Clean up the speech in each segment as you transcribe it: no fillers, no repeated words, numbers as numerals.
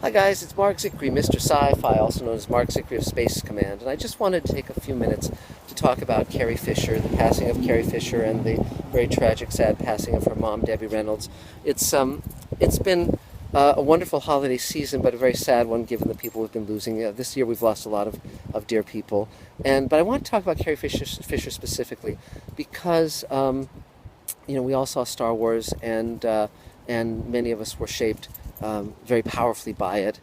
Hi guys, it's Mark Zickery, Mr. Sci-Fi, also known as Mark Zickery of Space Command, and I just wanted to take a few minutes to talk about Carrie Fisher, the passing of Carrie Fisher, and the very tragic, sad passing of her mom, Debbie Reynolds. It's been a wonderful holiday season, but a very sad one given the people we've been losing. This year we've lost a lot of dear people, but I want to talk about Carrie Fisher specifically because we all saw Star Wars, and many of us were shaped very powerfully by it.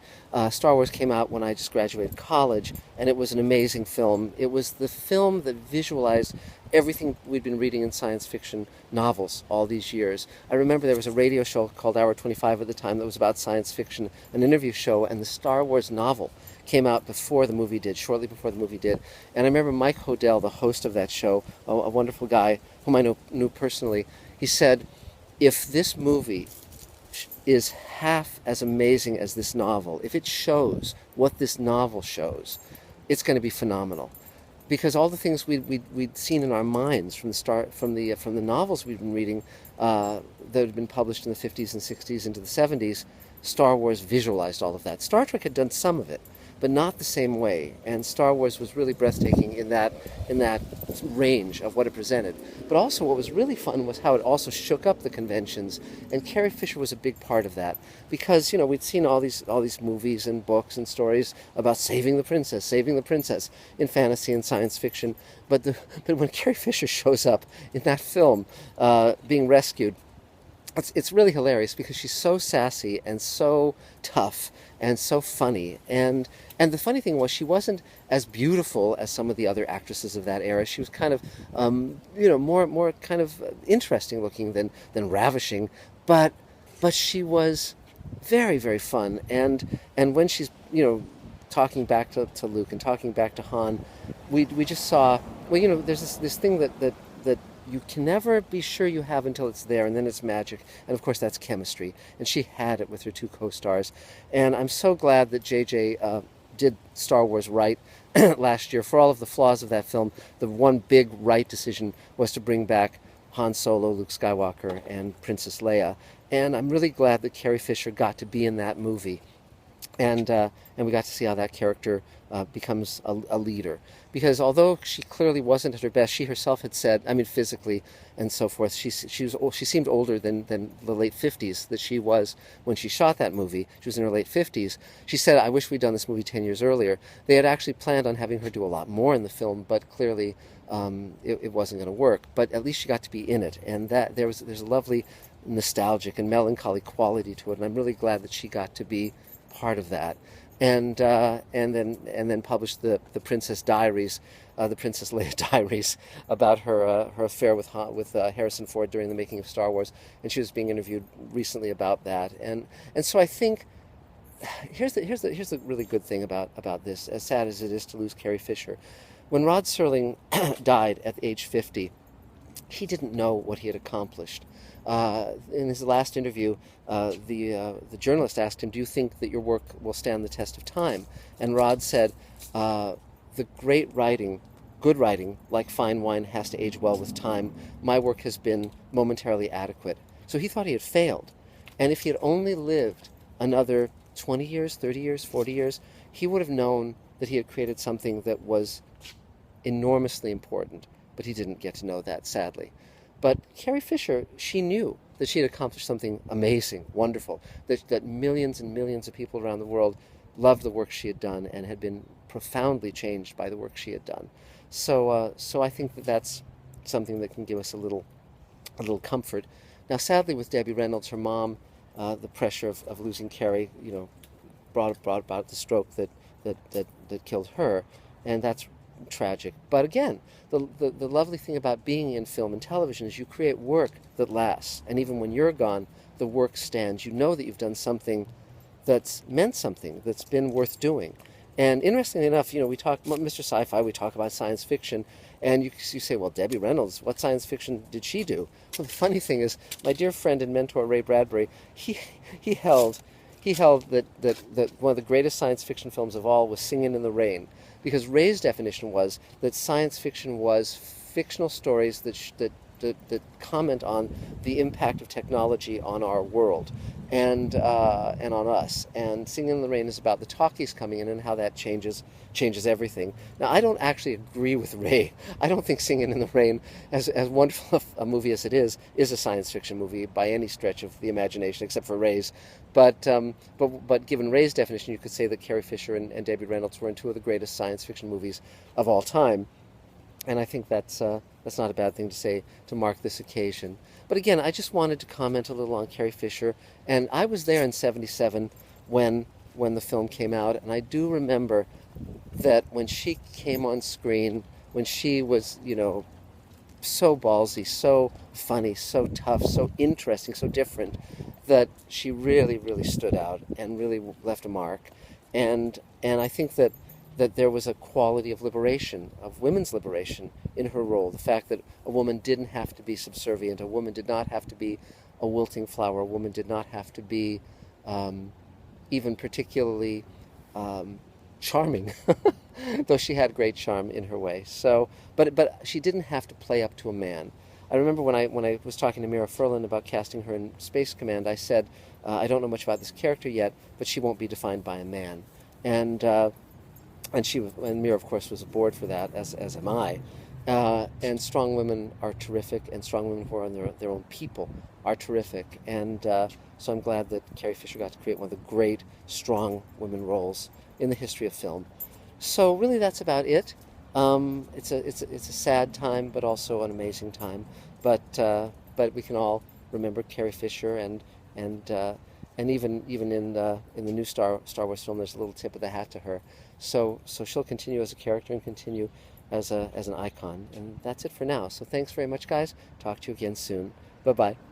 Star Wars came out when I just graduated college, and it was an amazing film. It was the film that visualized everything we'd been reading in science fiction novels all these years. I remember there was a radio show called Hour 25 at the time that was about science fiction, an interview show, and the Star Wars novel came out before the movie did, shortly before the movie did. And I remember Mike Hodel, the host of that show, a wonderful guy whom I knew personally, he said, if this movie is half as amazing as this novel, if it shows what this novel shows, it's going to be phenomenal. Because all the things we'd seen in our minds from the novels we'd been reading that had been published in the 50s and 60s into the 70s, Star Wars visualized all of that. Star Trek had done some of it, but not the same way. And Star Wars was really breathtaking in that range of what it presented. But also what was really fun was how it also shook up the conventions. And Carrie Fisher was a big part of that. Because, we'd seen all these movies and books and stories about saving the princess in fantasy and science fiction. But when Carrie Fisher shows up in that film being rescued, it's really hilarious because she's so sassy and so tough and so funny. And the funny thing was she wasn't as beautiful as some of the other actresses of that era. She was kind of, more kind of interesting looking than ravishing. But she was very, very fun. And when she's, talking back to Luke and talking back to Han, we just saw, there's this thing that you can never be sure you have until it's there, and then it's magic. And of course, that's chemistry. And she had it with her two co-stars. And I'm so glad that JJ did Star Wars right last year. For all of the flaws of that film, the one big right decision was to bring back Han Solo, Luke Skywalker, and Princess Leia. And I'm really glad that Carrie Fisher got to be in that movie. And we got to see how that character becomes a leader. Because although she clearly wasn't at her best, she herself had said, physically and so forth, she seemed older than the late 50s that she was when she shot that movie. She was in her late 50s. She said, I wish we'd done this movie 10 years earlier. They had actually planned on having her do a lot more in the film, but clearly it wasn't going to work. But at least she got to be in it. And that there's a lovely nostalgic and melancholy quality to it. And I'm really glad that she got to be part of that, and then published the Princess Diaries, the Princess Leia Diaries, about her affair with Harrison Ford during the making of Star Wars, and she was being interviewed recently about that, and so I think here's the really good thing about this, as sad as it is to lose Carrie Fisher. When Rod Serling died at age 50, he didn't know what he had accomplished. In his last interview, the journalist asked him, do you think that your work will stand the test of time? And Rod said, the great writing, good writing, like fine wine, has to age well with time. My work has been momentarily adequate. So he thought he had failed. And if he had only lived another 20 years, 30 years, 40 years, he would have known that he had created something that was enormously important. But he didn't get to know that, sadly. But Carrie Fisher, she knew that she had accomplished something amazing, wonderful, that millions and millions of people around the world loved the work she had done and had been profoundly changed by the work she had done. So I think that's something that can give us a little comfort. Now, sadly, with Debbie Reynolds, her mom, the pressure of losing Carrie, brought about the stroke that killed her, and that's tragic. But again, the lovely thing about being in film and television is you create work that lasts, and even when you're gone, the work stands. You know that you've done something that's meant something, that's been worth doing. And interestingly enough, we talk, Mr. Sci-Fi, we talk about science fiction, and you say, well, Debbie Reynolds, what science fiction did she do? Well, the funny thing is, my dear friend and mentor Ray Bradbury, he held that one of the greatest science fiction films of all was Singin' in the Rain, because Ray's definition was that science fiction was fictional stories that that comment on the impact of technology on our world and on us. And Singing in the Rain is about the talkies coming in and how that changes everything. Now, I don't actually agree with Ray. I don't think Singing in the Rain, as wonderful a movie as it is a science fiction movie by any stretch of the imagination, except for Ray's. But given Ray's definition, you could say that Carrie Fisher and Debbie Reynolds were in two of the greatest science fiction movies of all time. And I think that's not a bad thing to say to mark this occasion. But again, I just wanted to comment a little on Carrie Fisher. And I was there in '77 when the film came out, and I do remember that when she came on screen, when she was, so ballsy, so funny, so tough, so interesting, so different, that she really, really stood out and really left a mark. And I think that there was a quality of liberation, of women's liberation in her role. The fact that a woman didn't have to be subservient, a woman did not have to be a wilting flower, a woman did not have to be even particularly charming, though she had great charm in her way. So, but she didn't have to play up to a man. I remember when I was talking to Mira Furlan about casting her in Space Command, I said, I don't know much about this character yet, but she won't be defined by a man. And Mira, of course, was aboard for that, as am I. And strong women are terrific, and strong women who are on their own people are terrific. And so I'm glad that Carrie Fisher got to create one of the great, strong women roles in the history of film. So really, that's about it. It's a sad time, but also an amazing time. But we can all remember Carrie Fisher, and even in the new Star Wars film, there's a little tip of the hat to her. So she'll continue as a character and continue as an icon. And that's it for now. So thanks very much, guys. Talk to you again soon. Bye-bye.